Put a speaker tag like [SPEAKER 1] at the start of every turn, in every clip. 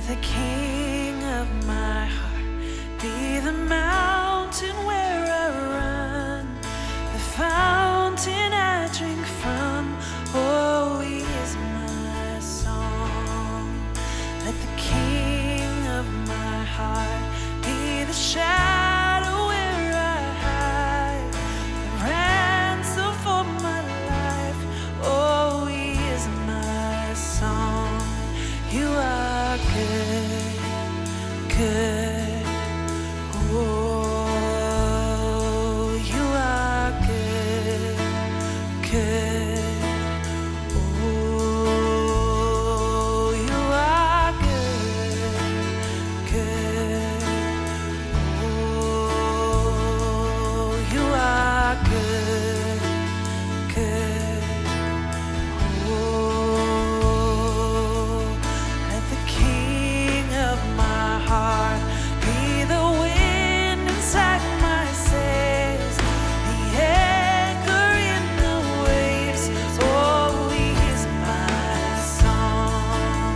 [SPEAKER 1] the King of my heart be the mountain where I run, the fountain I drink from. Oh, He is my song. Let the King of my heart be the shadow where I hide, the ransom for my life. Oh, He is my song. You are good, good. Oh, you are good, good. Oh, you are good, good. Oh, you are good, good. Oh, let the King of my heart be the wind inside my sails, the anchor in the waves. Oh, He is my song.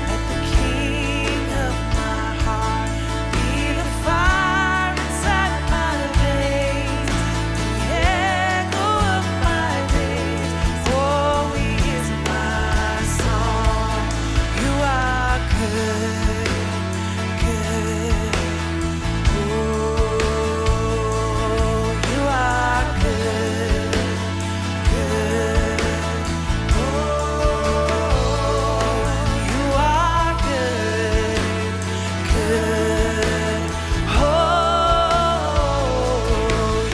[SPEAKER 1] Let the King of my heart be the fire inside my veins, the echo of my days. Oh, He is my song. You are good, good. Oh, you are good, good. Oh, you are good, good. Oh,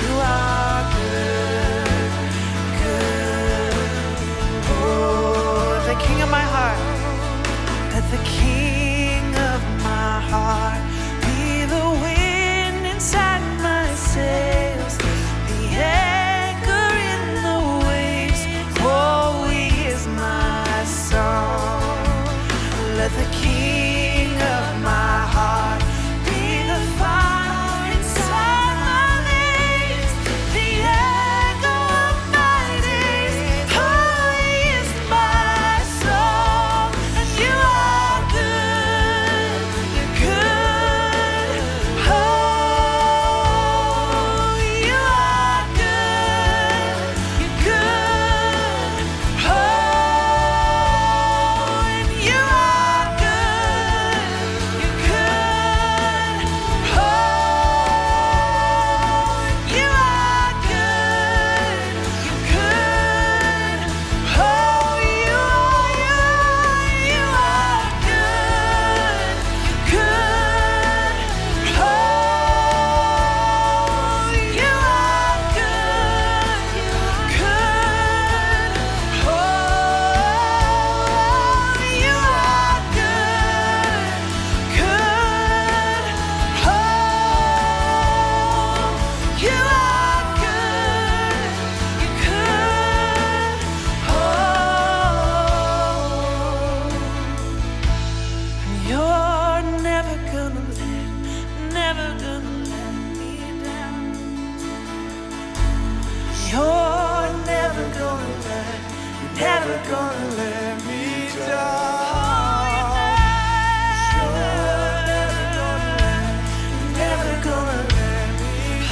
[SPEAKER 1] you are good, good. Oh, the King of my heart. Let the King of my heart be the wind inside my sails, the anchor in the waves. Oh, He is my song. Let the King of my heart be the fire inside my veins, the echo of my days. Oh, He is my song. And you are good, you're good. Oh, you are good, you're good. Oh, and you are good, you're good. Oh, you are good, you're good. Oh, you are good, good. Oh, you are good, good. Oh, you are good, good. Oh, you are good, you're good. Oh, you're never gonna let me down. You're never gonna let me down. Never gonna let me down.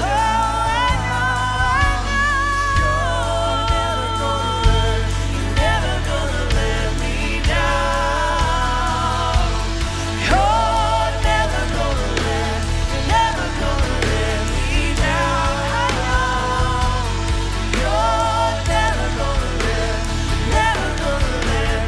[SPEAKER 1] Never gonna let me down. You're never gonna let me down. You're never gonna let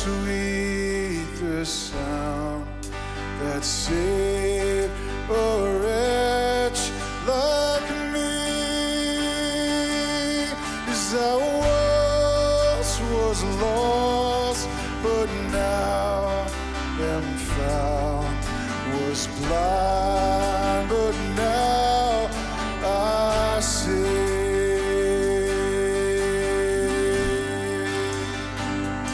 [SPEAKER 1] sweet the sound that saved a wretch like me. 'Cause I once was lost, but now am found. Was blind, but now I see.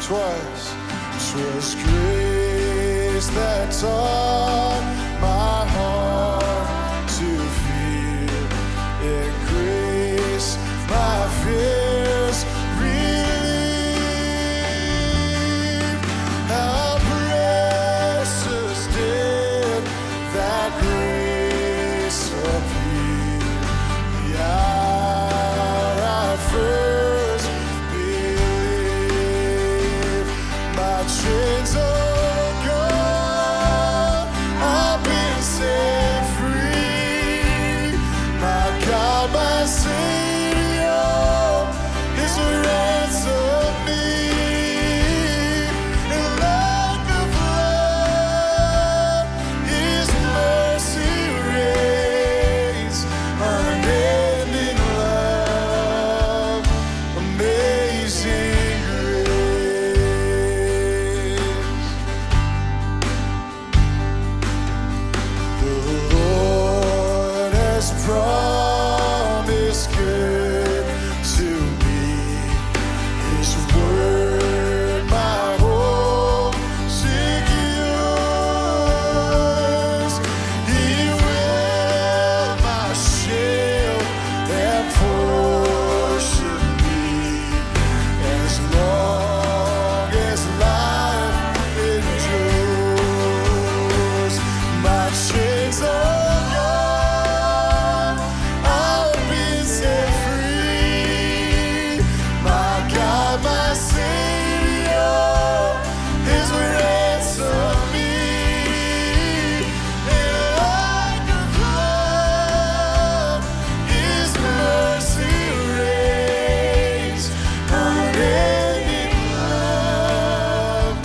[SPEAKER 1] Twas grace that taught my heart to fear, and grace my fears relieved. How precious did that grace appear, the hour I first believed. My chains are gone, I've been set free. My God, my Savior, is ransomed me. And like a flood, His mercy reigns, unending love, amazing grace. The Lord has promised good to me. His word my hope secures. He will my shield and portion be, as long as life endures. My chains are gone, I've been set free. My God, my Savior, His ransomed me. And like a flood, His mercy reigns, unending love,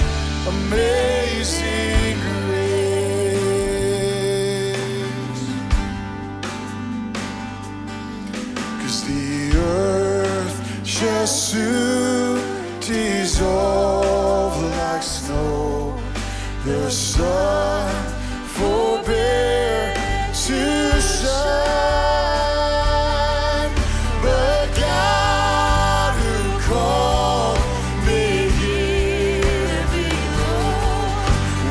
[SPEAKER 1] amazing grace. 'Cause the earth shall soon dissolve like snow. The sun forbear to shine, but God who called me here below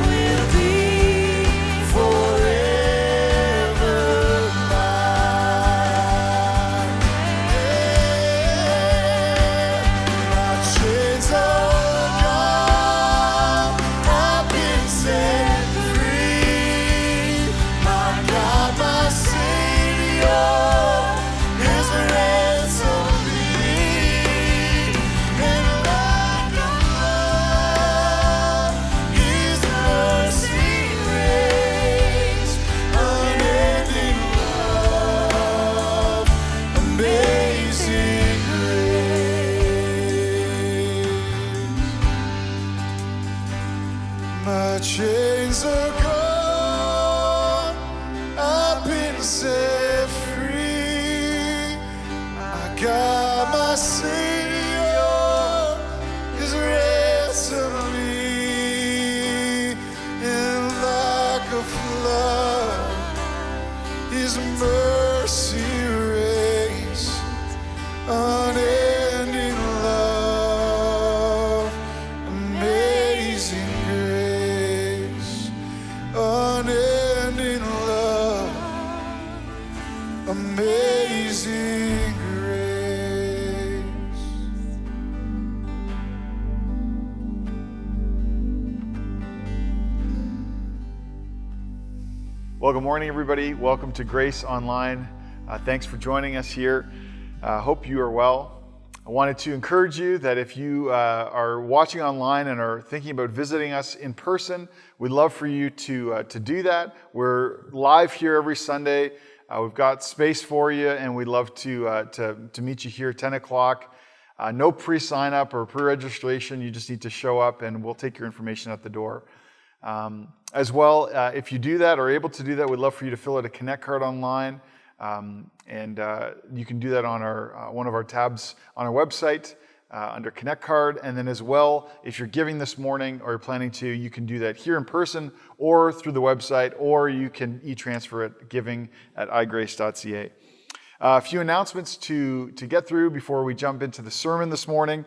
[SPEAKER 1] will be forever mine. My chains are gone, I've been set free. My God, my Savior, His ransomed me. And like a flood, His mercy reigns, unending love, amazing grace. My chains are gone, I've been set free. I got my Savior, His ransomed me. And like a flood, His mercy reigns, unending love, amazing grace, unending love, amazing grace.
[SPEAKER 2] Well, good morning, everybody. Welcome to Grace Online. Thanks for joining us here. Hope you are well. I wanted to encourage you that if you are watching online and are thinking about visiting us in person, we'd love for you to do that. We're live here every Sunday. We've got space for you, and we'd love to meet you here at 10 o'clock. No pre-sign up or pre-registration. You just need to show up and we'll take your information at the door. As well, if you do that or are able to do that, we'd love for you to fill out a Connect card online. You can do that on our one of our tabs on our website under Connect card. And then as well, if you're giving this morning or you're planning to, you can do that here in person or through the website, or you can e-transfer it, giving at igrace.ca. A few announcements to get through before we jump into the sermon this morning.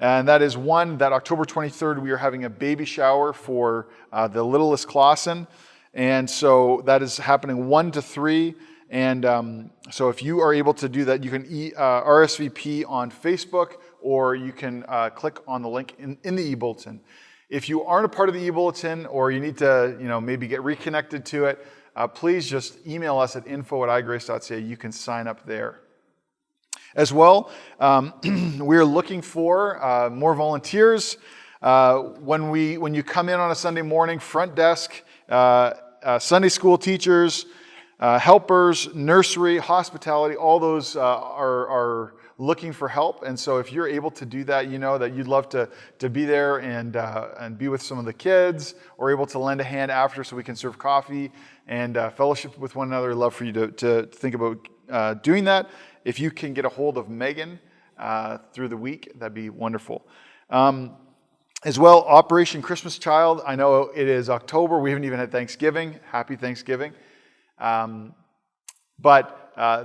[SPEAKER 2] And that is one, that October 23rd, we are having a baby shower for the littlest Clausen. And so that is happening 1 to 3. And so if you are able to do that, you can RSVP on Facebook, or you can click on the link in the e-bulletin. If you aren't a part of the e-bulletin, or you need to maybe get reconnected to it, please just email us at info@igrace.ca. You can sign up there. As well, we're looking for more volunteers. When you come in on a Sunday morning, front desk, Sunday school teachers, helpers, nursery, hospitality, all those are looking for help. And so if you're able to do that, that you'd love to be there and be with some of the kids, or able to lend a hand after so we can serve coffee and fellowship with one another. I'd love for you to think about doing that. If you can get a hold of Megan through the week, that'd be wonderful. As well, Operation Christmas Child. I know it is October. We haven't even had Thanksgiving. Happy Thanksgiving. But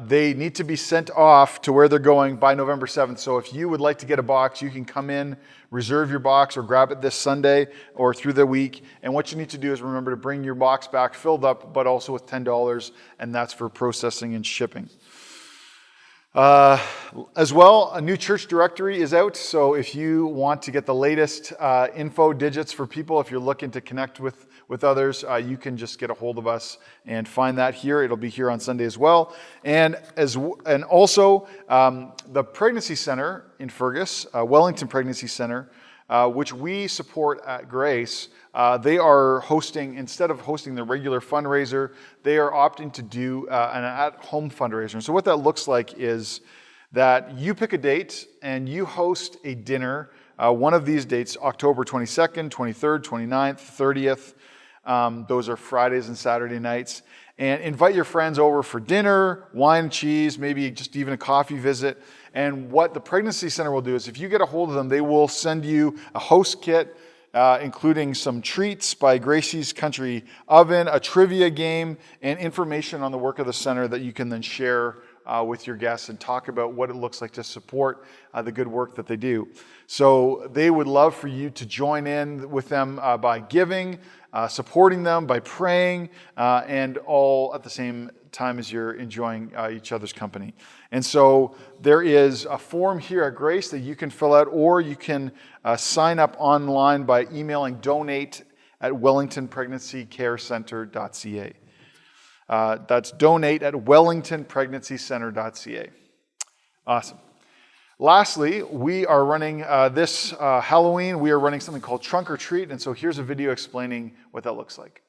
[SPEAKER 2] they need to be sent off to where they're going by November 7th. So if you would like to get a box, you can come in, reserve your box, or grab it this Sunday or through the week. And what you need to do is remember to bring your box back filled up, but also with $10, and that's for processing and shipping. As well, a new church directory is out. So if you want to get the latest info digits for people, if you're looking to connect with others, you can just get a hold of us and find that here. It'll be here on Sunday as well. And also the Pregnancy Center in Fergus, Wellington Pregnancy Center, which we support at Grace. They are hosting, instead of hosting the regular fundraiser, they are opting to do an at-home fundraiser. And so what that looks like is that you pick a date and you host a dinner, one of these dates, October 22nd, 23rd, 29th, 30th. Those are Fridays and Saturday nights. And invite your friends over for dinner, wine and cheese, maybe just even a coffee visit. And what the Pregnancy Center will do is, if you get a hold of them, they will send you a host kit, including some treats by Gracie's Country Oven, a trivia game, and information on the work of the center that you can then share with your guests and talk about what it looks like to support the good work that they do. So they would love for you to join in with them by giving, supporting them, by praying, and all at the same time as you're enjoying each other's company. And so there is a form here at Grace that you can fill out, or you can sign up online by emailing donate@wellingtonpregnancycarecenter.ca. That's donate@wellingtonpregnancycenter.ca. Awesome. Lastly, we are running this Halloween, we are running something called Trunk or Treat. And so here's a video explaining what that looks like.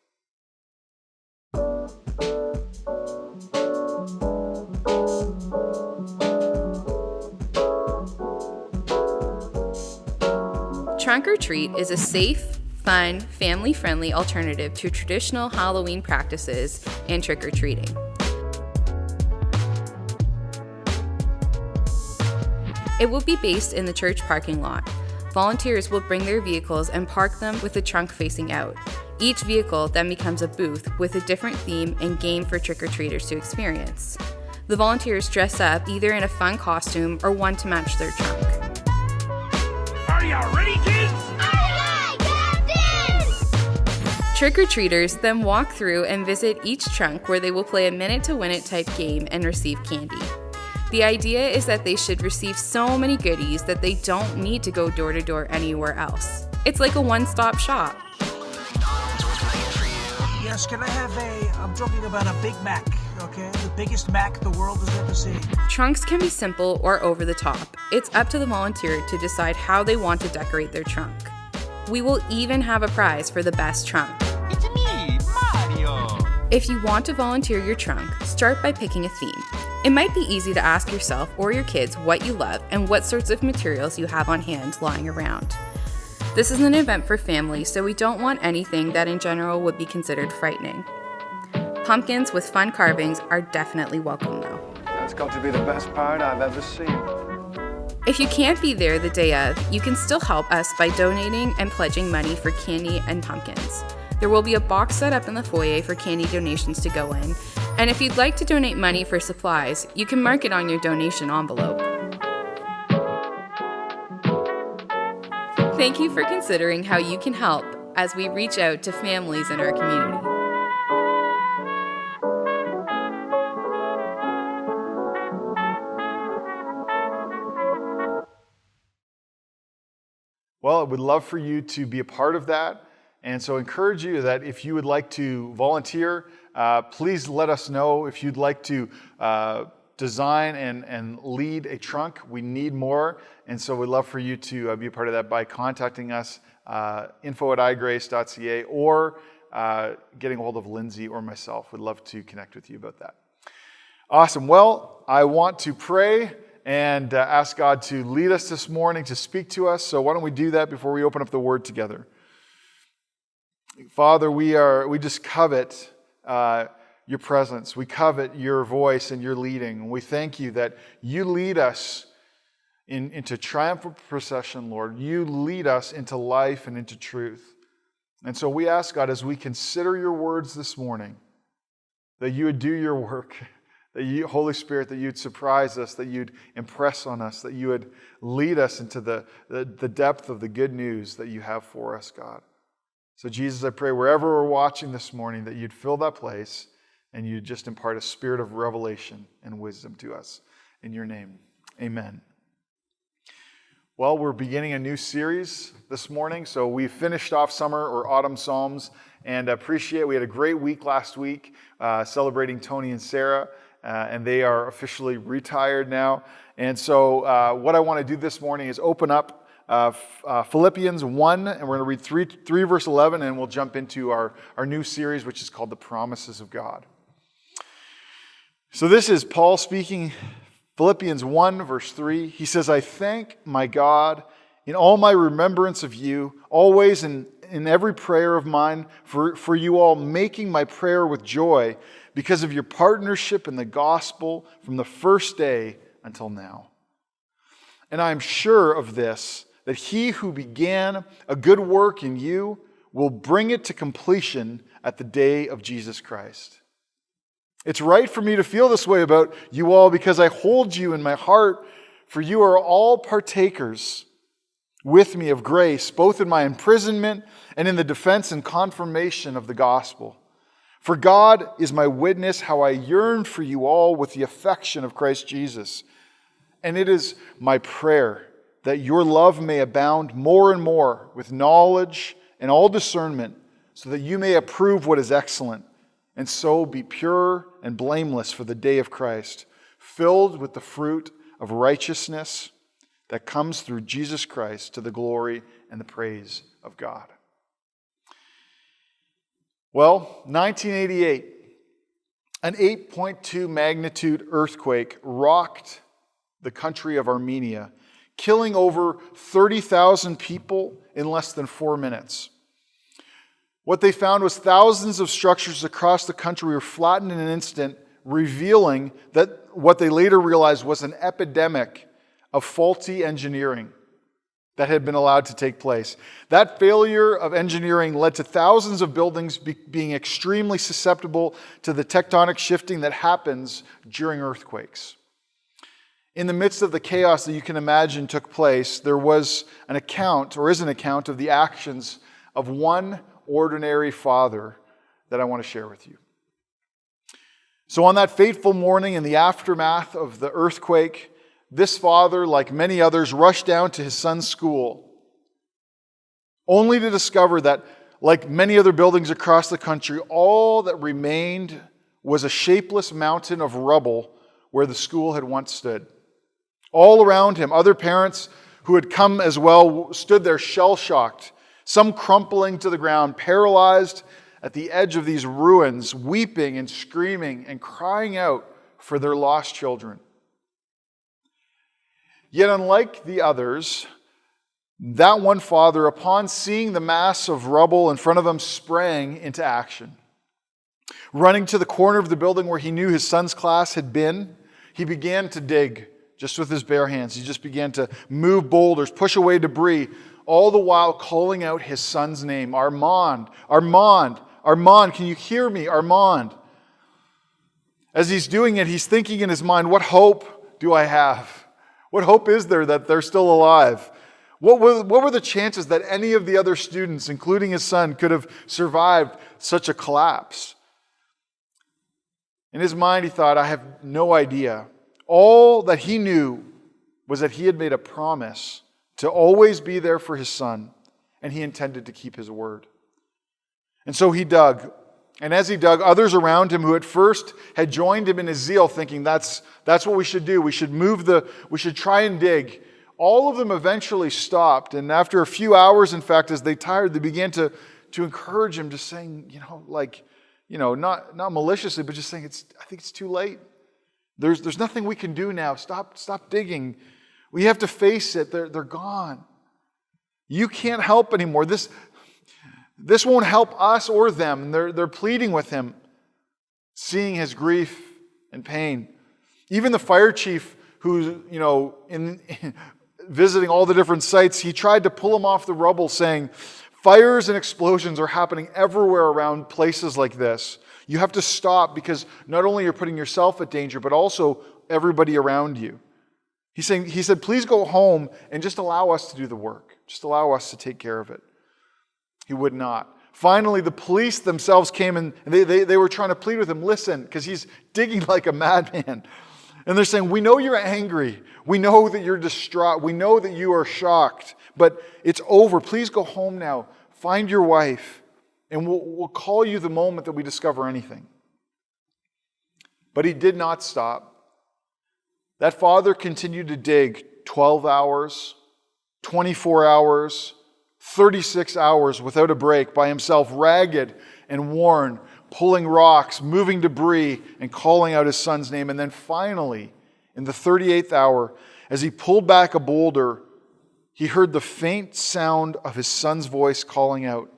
[SPEAKER 3] Trunk or Treat is a safe, fun, family-friendly alternative to traditional Halloween practices and trick-or-treating. It will be based in the church parking lot. Volunteers will bring their vehicles and park them with the trunk facing out. Each vehicle then becomes a booth with a different theme and game for trick-or-treaters to experience. The volunteers dress up either in a fun costume or one to match their trunk.
[SPEAKER 4] Are you ready, kids?
[SPEAKER 5] Aye, aye, Captain!
[SPEAKER 3] Trick-or-treaters then walk through and visit each trunk, where they will play a minute-to-win-it type game and receive candy. The idea is that they should receive so many goodies that they don't need to go door to door anywhere else. It's like a one-stop shop.
[SPEAKER 4] Yes, can I have I'm talking about a Big Mac, okay? The biggest Mac the world has ever seen.
[SPEAKER 3] Trunks can be simple or over the top. It's up to the volunteer to decide how they want to decorate their trunk. We will even have a prize for the best trunk.
[SPEAKER 6] It's me, Mario!
[SPEAKER 3] If you want to volunteer your trunk, start by picking a theme. It might be easy to ask yourself or your kids what you love and what sorts of materials you have on hand lying around. This is an event for families, so we don't want anything that in general would be considered frightening. Pumpkins with fun carvings are definitely welcome though.
[SPEAKER 6] That's got to be the best part I've ever seen.
[SPEAKER 3] If you can't be there the day of, you can still help us by donating and pledging money for candy and pumpkins. There will be a box set up in the foyer for candy donations to go in, and if you'd like to donate money for supplies, you can mark it on your donation envelope. Thank you for considering how you can help as we reach out to families in our community.
[SPEAKER 2] Well, I would love for you to be a part of that. And so I encourage you that if you would like to volunteer, please let us know. If you'd like to design and lead a trunk, we need more. And so we'd love for you to be a part of that by contacting us, info@igrace.ca, or getting a hold of Lindsay or myself. We'd love to connect with you about that. Awesome. Well, I want to pray and ask God to lead us this morning, to speak to us. So why don't we do that before we open up the Word together? Father, we just covet your presence. We covet your voice and your leading. We thank you that you lead us into triumphant procession, Lord. You lead us into life and into truth. And so we ask, God, as we consider your words this morning, that you would do your work, that you, Holy Spirit, that you'd surprise us, that you'd impress on us, that you would lead us into the depth of the good news that you have for us, God. So Jesus, I pray wherever we're watching this morning that you'd fill that place and you'd just impart a spirit of revelation and wisdom to us. In your name, amen. Well, we're beginning a new series this morning. So we finished off summer or autumn Psalms, and we had a great week last week celebrating Tony and Sarah, and they are officially retired now. And so what I want to do this morning is open up Philippians 1, and we're going to read 3 verse 11, and we'll jump into our new series, which is called The Promises of God. So this is Paul speaking, Philippians 1, verse 3. He says, I thank my God in all my remembrance of you, always in every prayer of mine, for you all, making my prayer with joy because of your partnership in the gospel from the first day until now. And I am sure of this, that he who began a good work in you will bring it to completion at the day of Jesus Christ. It's right for me to feel this way about you all because I hold you in my heart, for you are all partakers with me of grace, both in my imprisonment and in the defense and confirmation of the gospel. For God is my witness how I yearn for you all with the affection of Christ Jesus. And it is my prayer that your love may abound more and more with knowledge and all discernment, so that you may approve what is excellent, and so be pure and blameless for the day of Christ, filled with the fruit of righteousness that comes through Jesus Christ to the glory and the praise of God. Well, 1988, an 8.2 magnitude earthquake rocked the country of Armenia, killing over 30,000 people in less than 4 minutes. What they found was thousands of structures across the country were flattened in an instant, revealing that what they later realized was an epidemic of faulty engineering that had been allowed to take place. That failure of engineering led to thousands of buildings being extremely susceptible to the tectonic shifting that happens during earthquakes. In the midst of the chaos that you can imagine took place, there was an account, or is an account, of the actions of one ordinary father that I want to share with you. So on that fateful morning in the aftermath of the earthquake, this father, like many others, rushed down to his son's school, only to discover that, like many other buildings across the country, all that remained was a shapeless mountain of rubble where the school had once stood. All around him, other parents who had come as well stood there shell-shocked, some crumpling to the ground, paralyzed at the edge of these ruins, weeping and screaming and crying out for their lost children. Yet unlike the others, that one father, upon seeing the mass of rubble in front of him, sprang into action. Running to the corner of the building where he knew his son's class had been, he began to dig just with his bare hands. He just began to move boulders, push away debris, all the while calling out his son's name. Armand, Armand, Armand, can you hear me? Armand. As he's doing it, he's thinking in his mind, what hope do I have? What hope is there that they're still alive? What were the chances that any of the other students, including his son, could have survived such a collapse? In his mind, he thought, I have no idea. All that he knew was that he had made a promise to always be there for his son, and he intended to keep his word. And so he dug. And as he dug, others around him who at first had joined him in his zeal, thinking that's what we should do. We should try and dig. All of them eventually stopped, and after a few hours, in fact, as they tired, they began to encourage him, just saying, not maliciously, but just saying, I think it's too late. There's nothing we can do now. Stop digging. We have to face it. They're gone. You can't help anymore. This won't help us or them. They're pleading with him, seeing his grief and pain. Even the fire chief, who's in visiting all the different sites, he tried to pull him off the rubble, saying, fires and explosions are happening everywhere around places like this. You have to stop because not only you're putting yourself at danger, but also everybody around you. He said, please go home and just allow us to do the work. Just allow us to take care of it. He would not. Finally, the police themselves came and they were trying to plead with him, listen, because he's digging like a madman. And they're saying, we know you're angry. We know that you're distraught. We know that you are shocked. But it's over. Please go home now. Find your wife. And we'll call you the moment that we discover anything. But he did not stop. That father continued to dig 12 hours, 24 hours, 36 hours without a break by himself, ragged and worn, pulling rocks, moving debris, and calling out his son's name. And then finally, in the 38th hour, as he pulled back a boulder, he heard the faint sound of his son's voice calling out.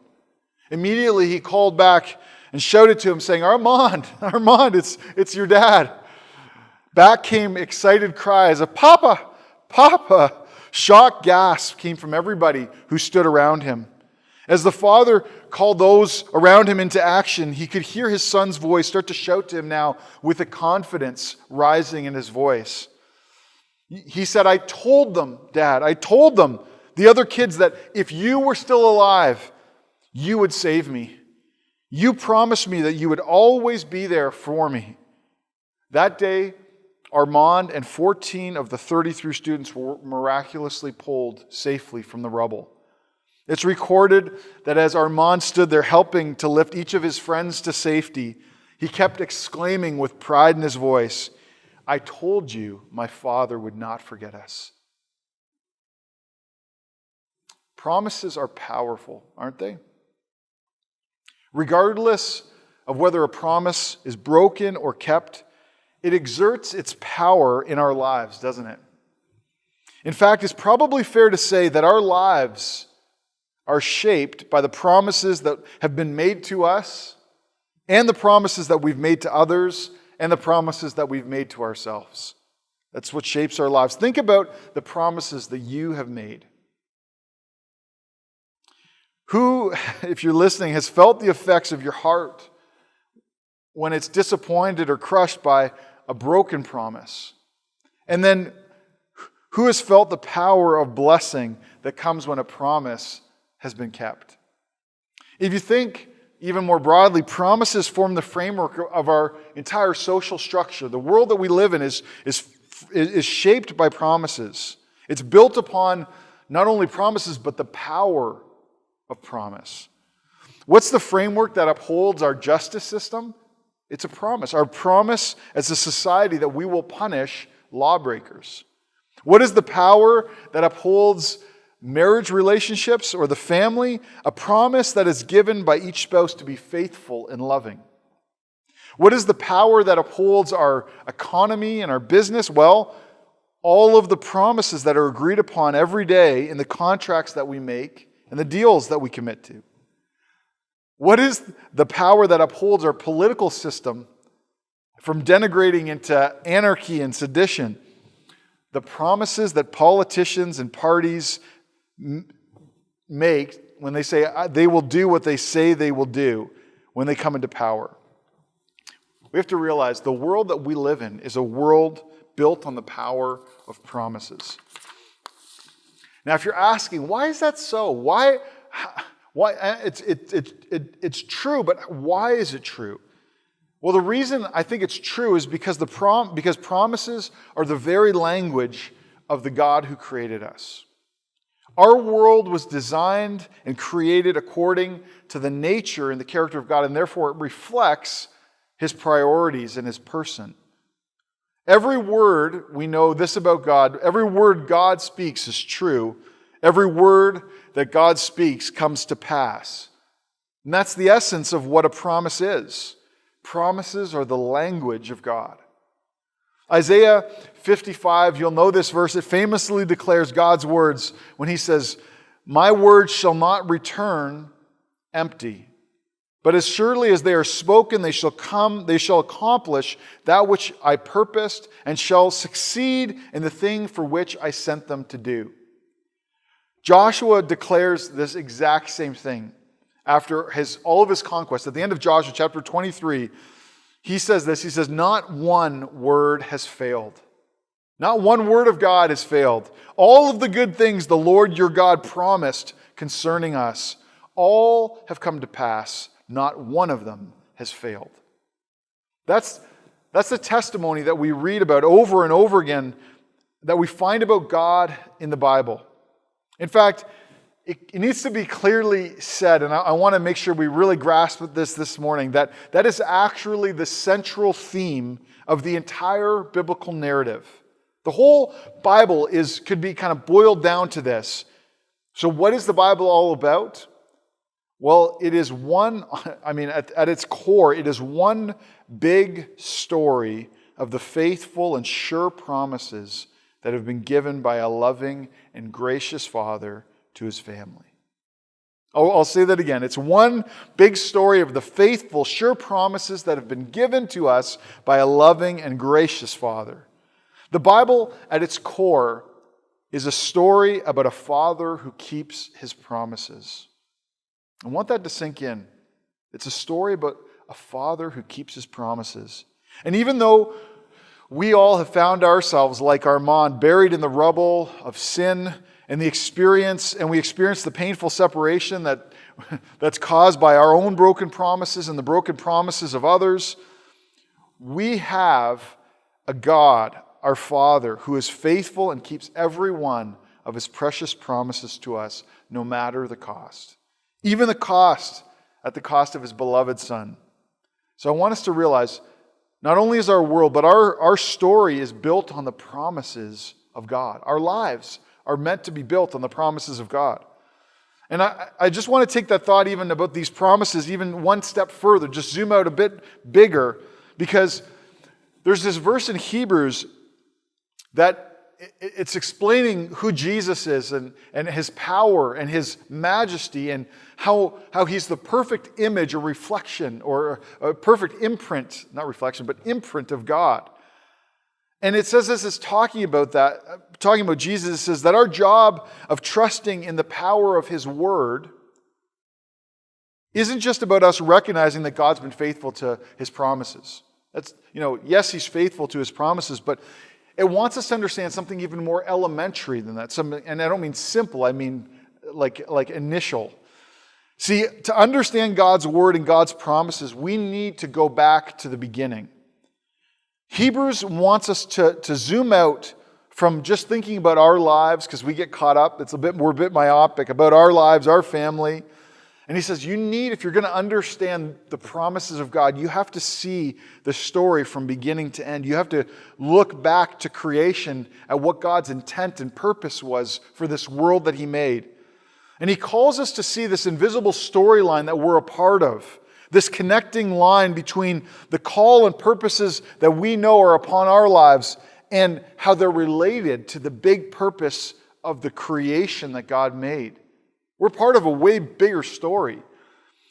[SPEAKER 2] Immediately he called back and shouted to him, saying, Armand, Armand, it's your dad. Back came excited cries of, Papa, Papa. Shocked gasps came from everybody who stood around him. As the father called those around him into action, he could hear his son's voice start to shout to him now with a confidence rising in his voice. He said, I told them, Dad, I told them, the other kids, that if you were still alive, you would save me. You promised me that you would always be there for me. That day, Armand and 14 of the 33 students were miraculously pulled safely from the rubble. It's recorded that as Armand stood there helping to lift each of his friends to safety, he kept exclaiming with pride in his voice, I told you my father would not forget us. Promises are powerful, aren't they? Regardless of whether a promise is broken or kept, it exerts its power in our lives, doesn't it? In fact, it's probably fair to say that our lives are shaped by the promises that have been made to us, and the promises that we've made to others, and the promises that we've made to ourselves. That's what shapes our lives. Think about the promises that you have made. Who, if you're listening, has felt the effects of your heart when it's disappointed or crushed by a broken promise? And then, who has felt the power of blessing that comes when a promise has been kept? If you think even more broadly, promises form the framework of our entire social structure. The world that we live in is shaped by promises. It's built upon not only promises, but the power of promise. What's the framework that upholds our justice system? It's a promise. Our promise as a society that we will punish lawbreakers. What is the power that upholds marriage relationships or the family? A promise that is given by each spouse to be faithful and loving. What is the power that upholds our economy and our business? Well, all of the promises that are agreed upon every day in the contracts that we make and the deals that we commit to. What is the power that upholds our political system from denigrating into anarchy and sedition? The promises that politicians and parties make when they say they will do what they say they will do when they come into power. We have to realize the world that we live in is a world built on the power of promises. Now, if you're asking, why is that so? Why? It's true, but why is it true? Well, the reason I think it's true is because promises are the very language of the God who created us. Our world was designed and created according to the nature and the character of God, and therefore it reflects His priorities and His person. Every word, we know this about God, every word God speaks is true. Every word that God speaks comes to pass. And that's the essence of what a promise is. Promises are the language of God. Isaiah 55, you'll know this verse, it famously declares God's words when He says, "My words shall not return empty, but as surely as they are spoken, they shall accomplish that which I purposed, and shall succeed in the thing for which I sent them to do." Joshua declares this exact same thing after all of his conquests. At the end of Joshua chapter 23, he says this, he says, "Not one word has failed. Not one word of God has failed. All of the good things the Lord your God promised concerning us, all have come to pass. Not one of them has failed." That's the testimony that we read about over and over again, that we find about God in the Bible. In fact, it needs to be clearly said, and I want to make sure we really grasp this morning, that is actually the central theme of the entire biblical narrative. The whole Bible could be kind of boiled down to this. So what is the Bible all about? Well, it is at its core, it is one big story of the faithful and sure promises that have been given by a loving and gracious Father to His family. I'll say that again. It's one big story of the faithful, sure promises that have been given to us by a loving and gracious Father. The Bible, at its core, is a story about a Father who keeps His promises. I want that to sink in. It's a story about a Father who keeps His promises. And even though we all have found ourselves, like Armand, buried in the rubble of sin and we experience the painful separation that's caused by our own broken promises and the broken promises of others, we have a God, our Father, who is faithful and keeps every one of His precious promises to us, no matter the cost. Even at the cost of His beloved Son. So I want us to realize, not only is our world, but our story is built on the promises of God. Our lives are meant to be built on the promises of God. And I just want to take that thought even about these promises even one step further, just zoom out a bit bigger, because there's this verse in Hebrews that it's explaining who Jesus is and His power and His majesty and how He's the perfect image or reflection or a perfect imprint, not reflection, but imprint of God. And it says this is talking about Jesus, it says that our job of trusting in the power of His Word isn't just about us recognizing that God's been faithful to His promises. That's, yes, He's faithful to His promises, but it wants us to understand something even more elementary than that. And I don't mean simple, I mean like initial. See, to understand God's Word and God's promises, we need to go back to the beginning. Hebrews wants us to zoom out from just thinking about our lives, because we get caught up, we're a bit myopic, about our lives, our family. And he says, if you're going to understand the promises of God, you have to see the story from beginning to end. You have to look back to creation at what God's intent and purpose was for this world that He made. And He calls us to see this invisible storyline that we're a part of, This connecting line between the call and purposes that we know are upon our lives and how they're related to the big purpose of the creation that God made. We're part of a way bigger story.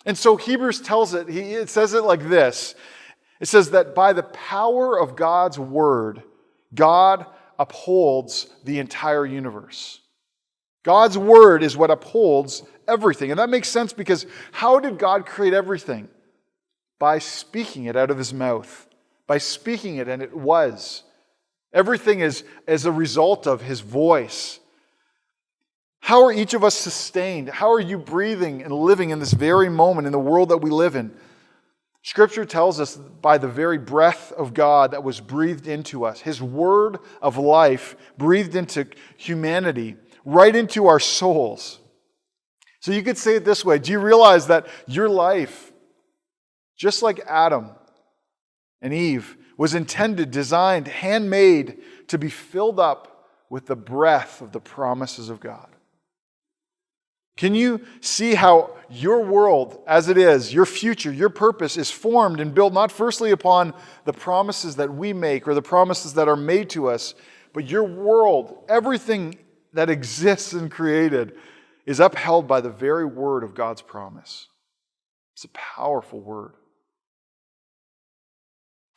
[SPEAKER 2] And so Hebrews tells it, it says it like this. It says that by the power of God's word, God upholds the entire universe. God's word is what upholds everything. And that makes sense because how did God create everything? By speaking it out of his mouth. By speaking it, and it was. Everything is as a result of his voice. How are each of us sustained? How are you breathing and living in this very moment in the world that we live in? Scripture tells us by the very breath of God that was breathed into us, his word of life breathed into humanity, right into our souls. So you could say it this way. Do you realize that your life, just like Adam and Eve, was intended, designed, handmade to be filled up with the breath of the promises of God? Can you see how your world, as it is, your future, your purpose is formed and built not firstly upon the promises that we make or the promises that are made to us, but your world, everything that exists and created, is upheld by the very word of God's promise. It's a powerful word.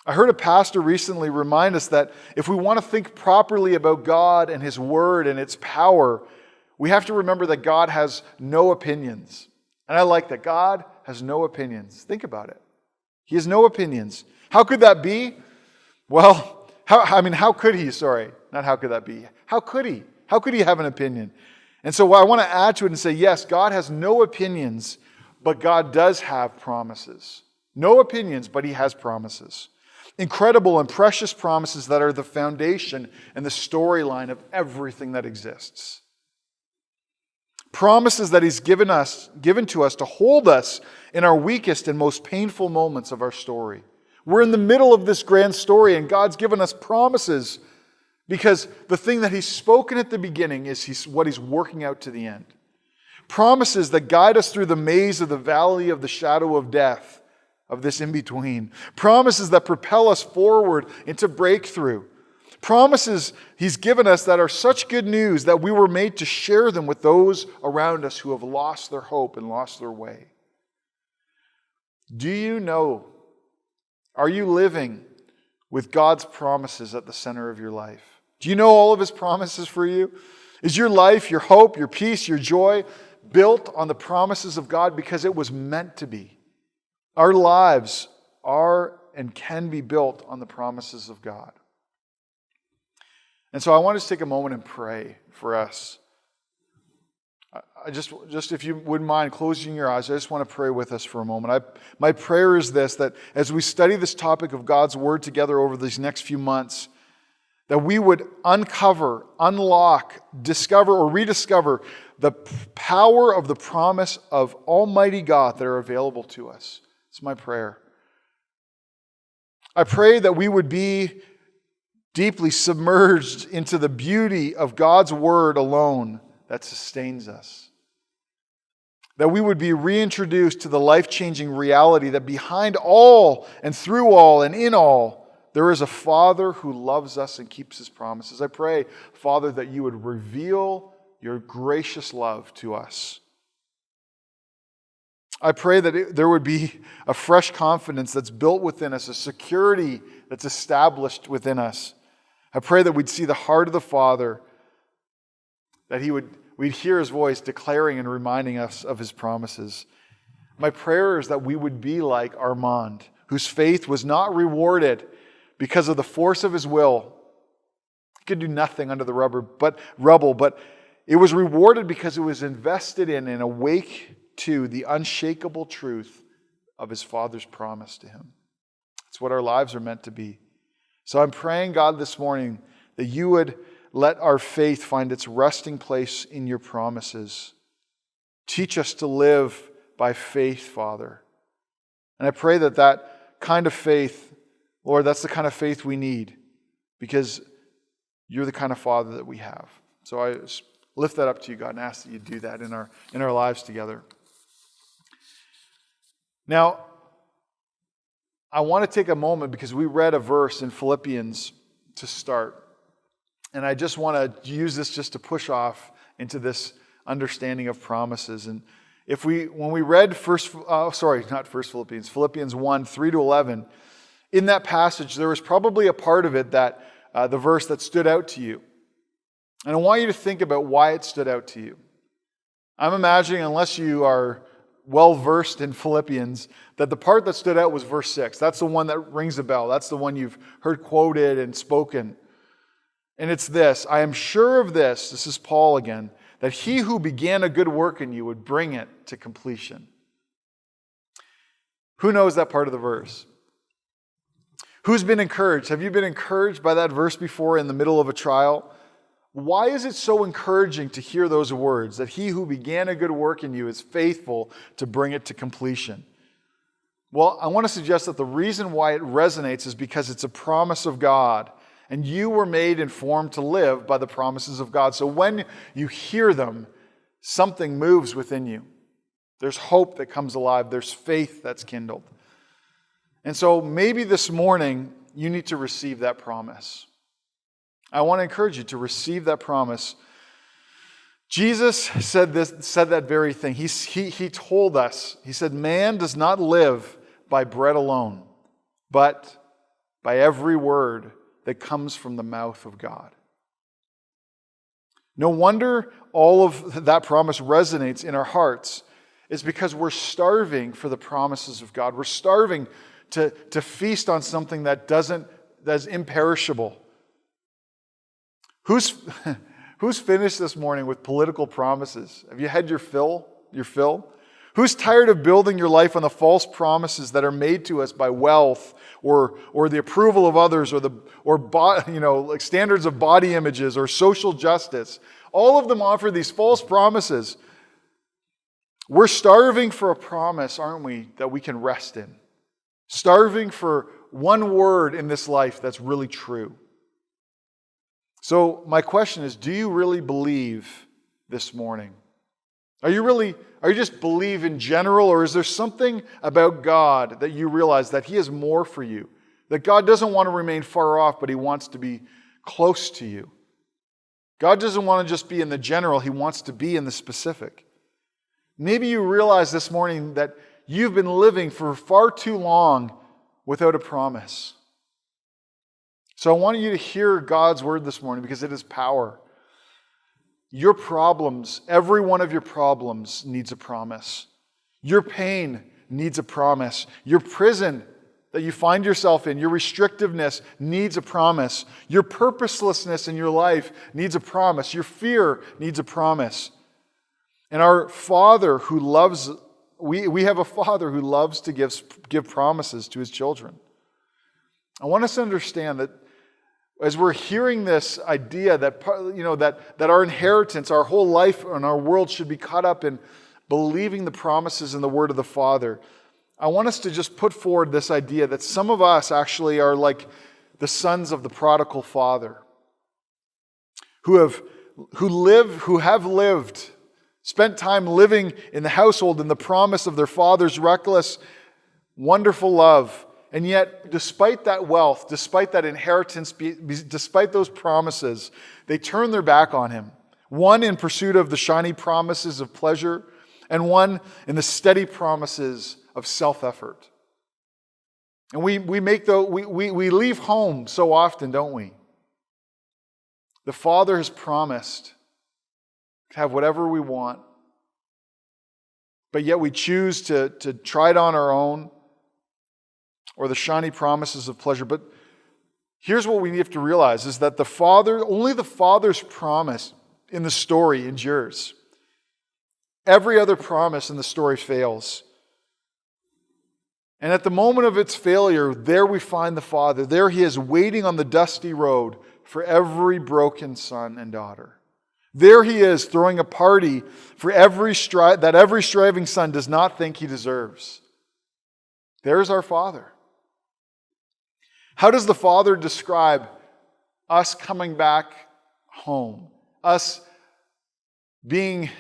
[SPEAKER 2] I heard a pastor recently remind us that if we want to think properly about God and his word and its power, we have to remember that God has no opinions. And I like that. God has no opinions. Think about it. He has no opinions. How could that be? Well, how could he? Sorry, not how could that be. How could he? How could he have an opinion? And so I want to add to it and say, yes, God has no opinions, but God does have promises. No opinions, but he has promises. Incredible and precious promises that are the foundation and the storyline of everything that exists. Promises that he's given to us to hold us in our weakest and most painful moments of our story. We're in the middle of this grand story, and God's given us promises because the thing that he's spoken at the beginning is what he's working out to the end. Promises that guide us through the maze of the valley of the shadow of death, of this in-between. Promises that propel us forward into breakthrough. Promises he's given us that are such good news that we were made to share them with those around us who have lost their hope and lost their way. Do you know, are you living with God's promises at the center of your life? Do you know all of his promises for you? Is your life, your hope, your peace, your joy built on the promises of God because it was meant to be? Our lives are and can be built on the promises of God. And so I want to take a moment and pray for us. I just if you wouldn't mind closing your eyes, I just want to pray with us for a moment. My prayer is this, that as we study this topic of God's Word together over these next few months, that we would uncover, unlock, discover, or rediscover the power of the promise of Almighty God that are available to us. It's my prayer. I pray that we would be deeply submerged into the beauty of God's Word alone that sustains us. That we would be reintroduced to the life-changing reality that behind all and through all and in all, there is a Father who loves us and keeps his promises. I pray, Father, that you would reveal your gracious love to us. I pray that there would be a fresh confidence that's built within us, a security that's established within us. I pray that we'd see the heart of the Father, that we'd hear his voice declaring and reminding us of his promises. My prayer is that we would be like Armand, whose faith was not rewarded because of the force of his will. He could do nothing under the rubble, but it was rewarded because it was invested in and awake to the unshakable truth of his Father's promise to him. It's what our lives are meant to be. So I'm praying, God, this morning that you would let our faith find its resting place in your promises. Teach us to live by faith, Father. And I pray that kind of faith, Lord, that's the kind of faith we need because you're the kind of Father that we have. So I lift that up to you, God, and ask that you do that in our lives together. Now, I want to take a moment because we read a verse in Philippians to start. And I just want to use this just to push off into this understanding of promises. And when we read Philippians 1, 3 to 11, in that passage, there was probably a part of it that the verse that stood out to you. And I want you to think about why it stood out to you. I'm imagining, unless you are well-versed in Philippians, that the part that stood out was verse 6. That's the one that rings a bell. That's the one you've heard quoted and spoken. And it's this: I am sure of this is Paul again, that he who began a good work in you would bring it to completion. Who knows that part of the verse? Who's been encouraged? Have you been encouraged by that verse before in the middle of a trial? Why is it so encouraging to hear those words, that he who began a good work in you is faithful to bring it to completion? Well, I want to suggest that the reason why it resonates is because it's a promise of God, and you were made and formed to live by the promises of God. So when you hear them, something moves within you. There's hope that comes alive. There's faith that's kindled. And so maybe this morning you need to receive that promise. I want to encourage you to receive that promise. Jesus said that very thing. He told us, he said, man does not live by bread alone, but by every word that comes from the mouth of God. No wonder all of that promise resonates in our hearts. It's because we're starving for the promises of God. We're starving to feast on something that's imperishable. Who's finished this morning with political promises? Have you had your fill? Who's tired of building your life on the false promises that are made to us by wealth or the approval of others or standards of body images or social justice? All of them offer these false promises. We're starving for a promise, aren't we, that we can rest in? Starving for one word in this life that's really true. So my question is, do you really believe this morning? Are you just believe in general, or is there something about God that you realize that He has more for you? That God doesn't want to remain far off, but He wants to be close to you. God doesn't want to just be in the general, He wants to be in the specific. Maybe you realize this morning that you've been living for far too long without a promise. So I want you to hear God's word this morning because it is power. Your problems, every one of your problems needs a promise. Your pain needs a promise. Your prison that you find yourself in, your restrictiveness needs a promise. Your purposelessness in your life needs a promise. Your fear needs a promise. And our Father who loves, we have a Father who loves to give promises to His children. I want us to understand that as we're hearing this idea that our inheritance, our whole life and our world should be caught up in believing the promises in the word of the Father, I want us to just put forward this idea that some of us actually are like the sons of the prodigal father, who have lived, spent time living in the household in the promise of their father's reckless, wonderful love. And yet, despite that wealth, despite that inheritance, despite those promises, they turn their back on Him. One in pursuit of the shiny promises of pleasure, and one in the steady promises of self-effort. And we leave home so often, don't we? The Father has promised to have whatever we want, but yet we choose to try it on our own, or the shiny promises of pleasure. But here's what we have to realize, is that only the Father's promise in the story endures. Every other promise in the story fails. And at the moment of its failure, there we find the Father. There He is waiting on the dusty road for every broken son and daughter. There He is throwing a party for every striving son does not think he deserves. There's our Father. How does the Father describe us coming back home? Us being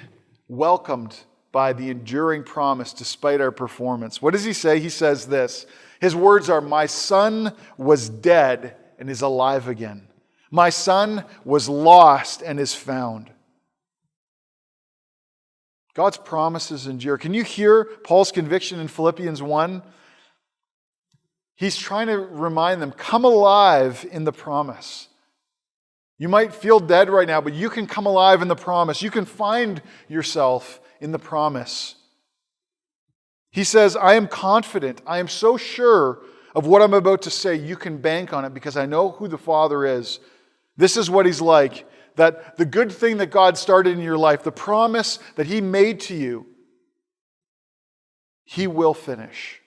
[SPEAKER 2] welcomed by the enduring promise despite our performance? What does He say? He says this: His words are, "My son was dead and is alive again. My son was lost and is found." God's promises endure. Can you hear Paul's conviction in Philippians 1? He's trying to remind them, come alive in the promise. You might feel dead right now, but you can come alive in the promise. You can find yourself in the promise. He says, "I am confident. I am so sure of what I'm about to say. You can bank on it because I know who the Father is. This is what He's like. That the good thing that God started in your life, the promise that He made to you, He will finish.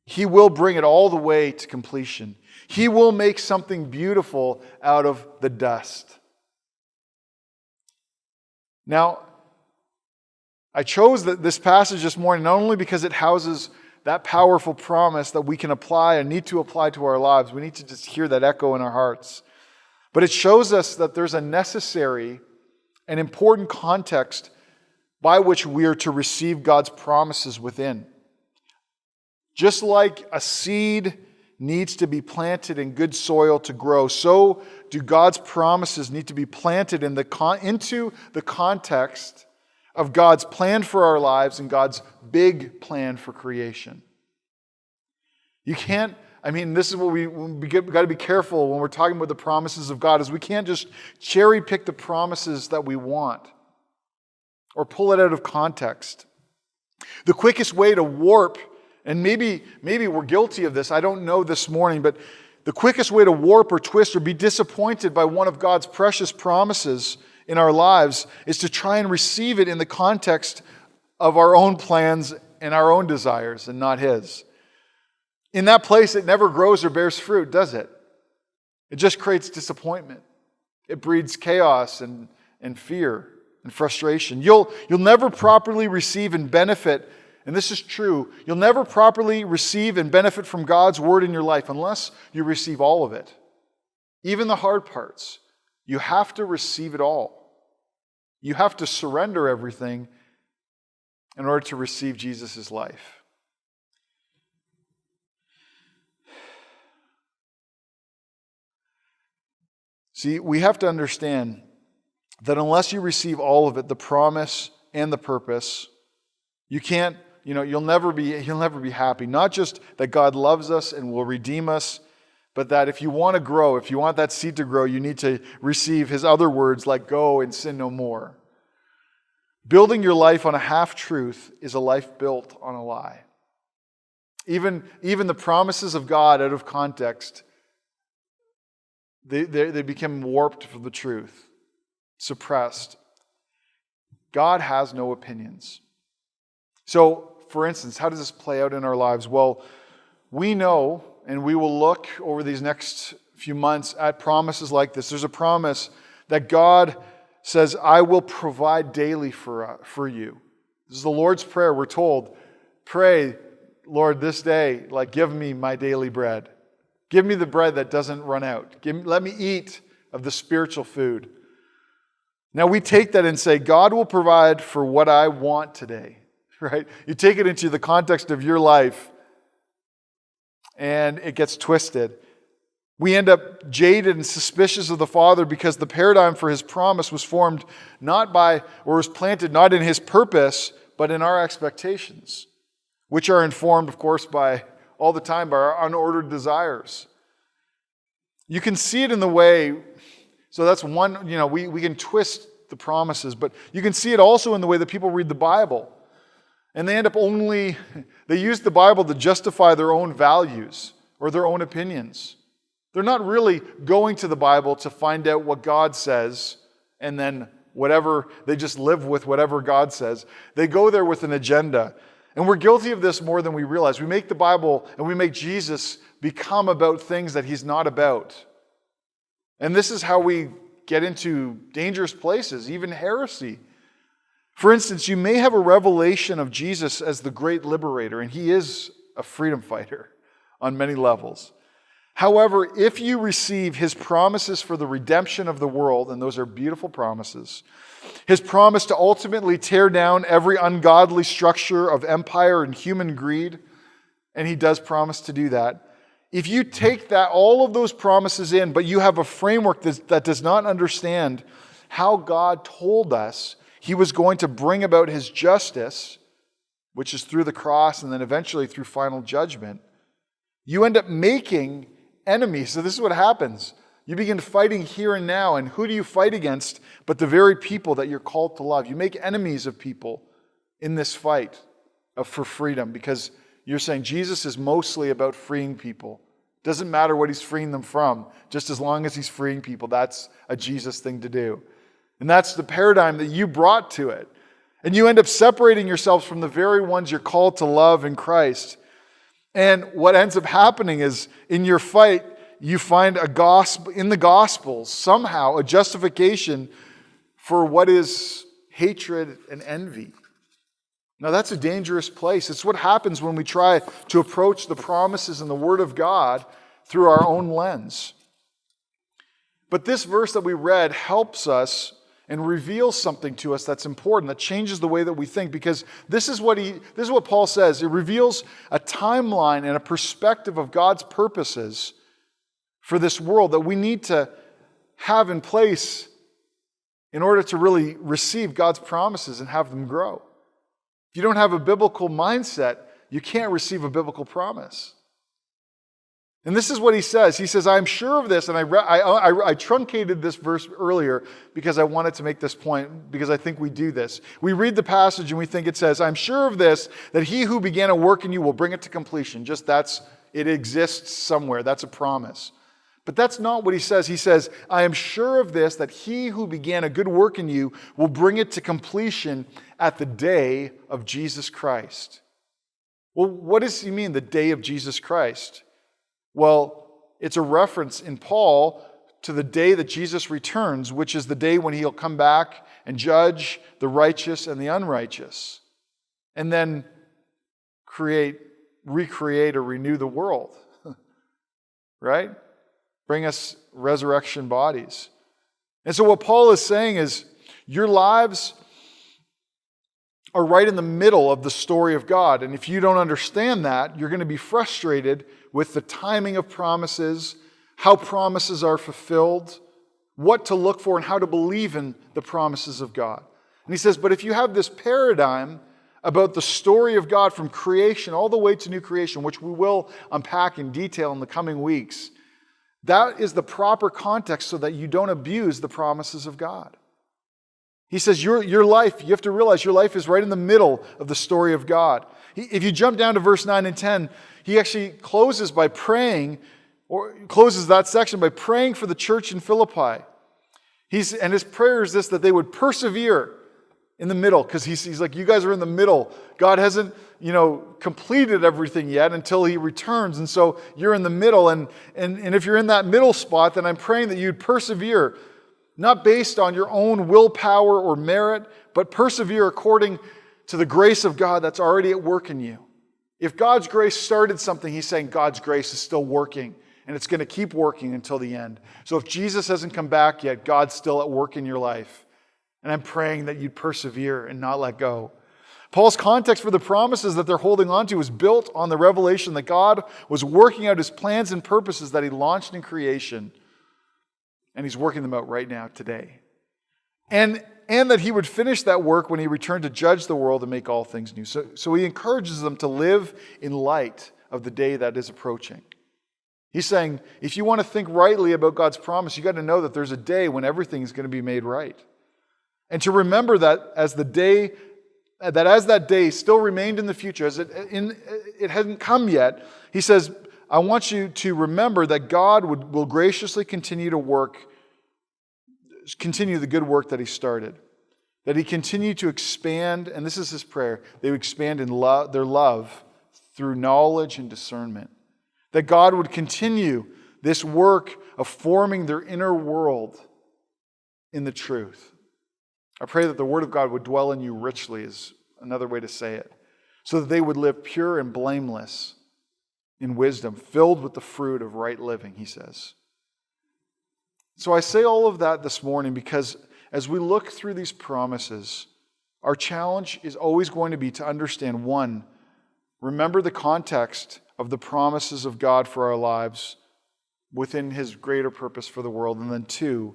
[SPEAKER 2] He will bring it all the way to completion. He will make something beautiful out of the dust." Now, I chose this passage this morning not only because it houses that powerful promise that we can apply and need to apply to our lives. We need to just hear that echo in our hearts. But it shows us that there's a necessary and important context by which we are to receive God's promises within. Just like a seed needs to be planted in good soil to grow, so do God's promises need to be planted into the context of God's plan for our lives and God's big plan for creation. You can't, this is what we got to be careful when we're talking about the promises of God, is we can't just cherry pick the promises that we want or pull it out of context. The quickest way to warp, and maybe we're guilty of this, I don't know this morning, but the quickest way to warp or twist or be disappointed by one of God's precious promises in our lives is to try and receive it in the context of our own plans and our own desires and not His. In that place, it never grows or bears fruit, does it? It just creates disappointment. It breeds chaos and fear and frustration. You'll never properly receive and benefit, and this is true, you'll never properly receive and benefit from God's word in your life unless you receive all of it. Even the hard parts. You have to receive it all. You have to surrender everything in order to receive Jesus' life. See, we have to understand that unless you receive all of it, the promise and the purpose, you'll never be happy. Not just that God loves us and will redeem us, but that if you want to grow, if you want that seed to grow, you need to receive His other words like go and sin no more. Building your life on a half-truth is a life built on a lie. Even the promises of God out of context, they become warped from the truth, suppressed. God has no opinions. So, for instance, how does this play out in our lives? Well, we know, and we will look over these next few months at promises like this. There's a promise that God says, "I will provide daily for you." This is the Lord's Prayer. We're told, pray, "Lord, this day, give me my daily bread. Give me the bread that doesn't run out. Let me eat of the spiritual food." Now we take that and say, God will provide for what I want today, right? You take it into the context of your life, and it gets twisted. We end up jaded and suspicious of the Father because the paradigm for His promise was formed was planted not in His purpose, but in our expectations, which are informed, of course, all the time by our unordered desires. You can see it in the way, so that's one, we can twist the promises, but you can see it also in the way that people read the Bible. And they end up they use the Bible to justify their own values or their own opinions. They're not really going to the Bible to find out what God says and then they just live with whatever God says. They go there with an agenda. And we're guilty of this more than we realize. We make the Bible and we make Jesus become about things that He's not about. And this is how we get into dangerous places, even heresy. For instance, you may have a revelation of Jesus as the great liberator, and He is a freedom fighter on many levels. However, if you receive His promises for the redemption of the world, and those are beautiful promises, His promise to ultimately tear down every ungodly structure of empire and human greed, and he does promise to do that. If you take that, all of those promises in, but you have a framework that does not understand how God told us he was going to bring about his justice, which is through the cross and then eventually through final judgment, you end up making enemies. So this is what happens. You begin fighting here and now, and who do you fight against but the very people that you're called to love? You make enemies of people in this fight for freedom, because you're saying Jesus is mostly about freeing people. Doesn't matter what he's freeing them from, just as long as he's freeing people. That's a Jesus thing to do. And that's the paradigm that you brought to it. And you end up separating yourselves from the very ones you're called to love in Christ. And what ends up happening is, in your fight, you find a gospel in the Gospels, somehow a justification for what is hatred and envy. Now that's a dangerous place. It's what happens when we try to approach the promises and the Word of God through our own lens. But this verse that we read helps us and reveals something to us that's important, that changes the way that we think, because this is what Paul says. It reveals a timeline and a perspective of God's purposes for this world that we need to have in place in order to really receive God's promises and have them grow. If you don't have a biblical mindset, you can't receive a biblical promise. And this is what he says. He says, I'm sure of this, and I truncated this verse earlier because I wanted to make this point, because I think we do this. We read the passage and we think it says, I'm sure of this, that he who began a work in you will bring it to completion. It exists somewhere. That's a promise. But that's not what he says. He says, I am sure of this, that he who began a good work in you will bring it to completion at the day of Jesus Christ. Well, what does he mean, the day of Jesus Christ? Well, it's a reference in Paul to the day that Jesus returns, which is the day when he'll come back and judge the righteous and the unrighteous, and then recreate or renew the world, right? Bring us resurrection bodies. And so what Paul is saying is, your lives are right in the middle of the story of God. And if you don't understand that, you're going to be frustrated with the timing of promises, how promises are fulfilled, what to look for, and how to believe in the promises of God. And he says, but if you have this paradigm about the story of God from creation all the way to new creation, which we will unpack in detail in the coming weeks, that is the proper context so that you don't abuse the promises of God. He says your life, you have to realize your life is right in the middle of the story of God. If you jump down to verse 9 and 10, he actually closes by praying, or closes that section by praying for the church in Philippi. And his prayer is this, that they would persevere in the middle, because he's like, you guys are in the middle. God hasn't, completed everything yet until he returns. And so you're in the middle. And if you're in that middle spot, then I'm praying that you'd persevere, not based on your own willpower or merit, but persevere according to the grace of God that's already at work in you. If God's grace started something, he's saying God's grace is still working, and it's going to keep working until the end. So if Jesus hasn't come back yet, God's still at work in your life. And I'm praying that you'd persevere and not let go. Paul's context for the promises that they're holding on to is built on the revelation that God was working out his plans and purposes that he launched in creation. And he's working them out right now, today. And that he would finish that work when he returned to judge the world and make all things new. So he encourages them to live in light of the day that is approaching. He's saying, if you want to think rightly about God's promise, you got to know that there's a day when everything is going to be made right. And to remember that as that day still remained in the future, as it hadn't come yet, he says, I want you to remember that God will graciously continue the good work that he started. That he continue to expand, and this is his prayer, they would expand in their love through knowledge and discernment. That God would continue this work of forming their inner world in the truth. I pray that the Word of God would dwell in you richly, is another way to say it, so that they would live pure and blameless in wisdom, filled with the fruit of right living, he says. So I say all of that this morning because as we look through these promises, our challenge is always going to be to understand, one, remember the context of the promises of God for our lives within His greater purpose for the world. And then 2,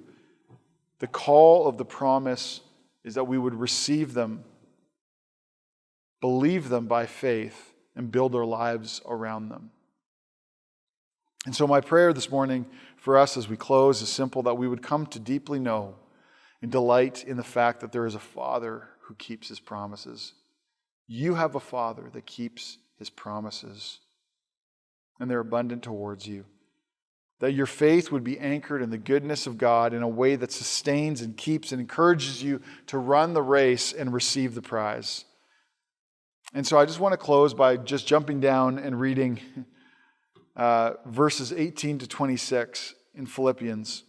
[SPEAKER 2] the call of the promise is that we would receive them, believe them by faith, and build our lives around them. And so my prayer this morning for us as we close is simple, that we would come to deeply know and delight in the fact that there is a Father who keeps His promises. You have a Father that keeps His promises, and they're abundant towards you. That your faith would be anchored in the goodness of God in a way that sustains and keeps and encourages you to run the race and receive the prize. And so I just want to close by just jumping down and reading verses 18 to 26 in Philippians,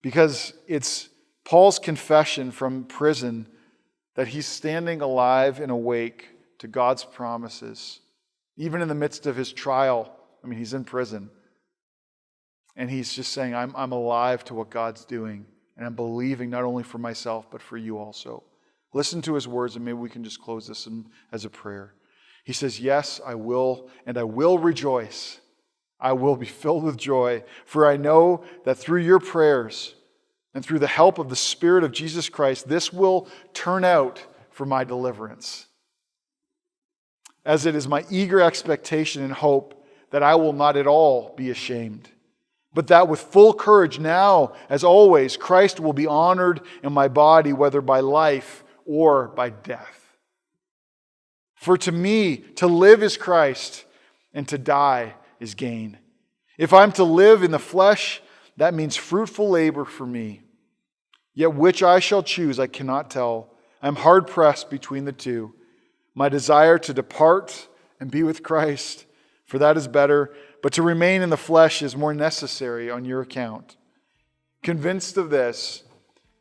[SPEAKER 2] because it's Paul's confession from prison that he's standing alive and awake to God's promises, even in the midst of his trial. I mean, he's in prison. And he's just saying, I'm alive to what God's doing, and I'm believing not only for myself, but for you also. Listen to his words, and maybe we can just close this as a prayer. He says, yes, I will, and I will rejoice. I will be filled with joy, for I know that through your prayers and through the help of the Spirit of Jesus Christ, this will turn out for my deliverance. As it is my eager expectation and hope that I will not at all be ashamed, but that with full courage now, as always, Christ will be honored in my body, whether by life or by death. For to me, to live is Christ, and to die is gain. If I'm to live in the flesh, that means fruitful labor for me. Yet which I shall choose, I cannot tell. I'm hard pressed between the two. My desire to depart and be with Christ, for that is better, but to remain in the flesh is more necessary on your account. Convinced of this,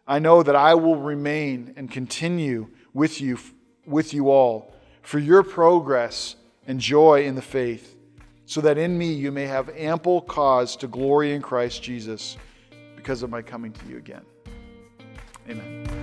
[SPEAKER 2] I know that I will remain and continue with you all for your progress and joy in the faith, so that in me you may have ample cause to glory in Christ Jesus because of my coming to you again. Amen.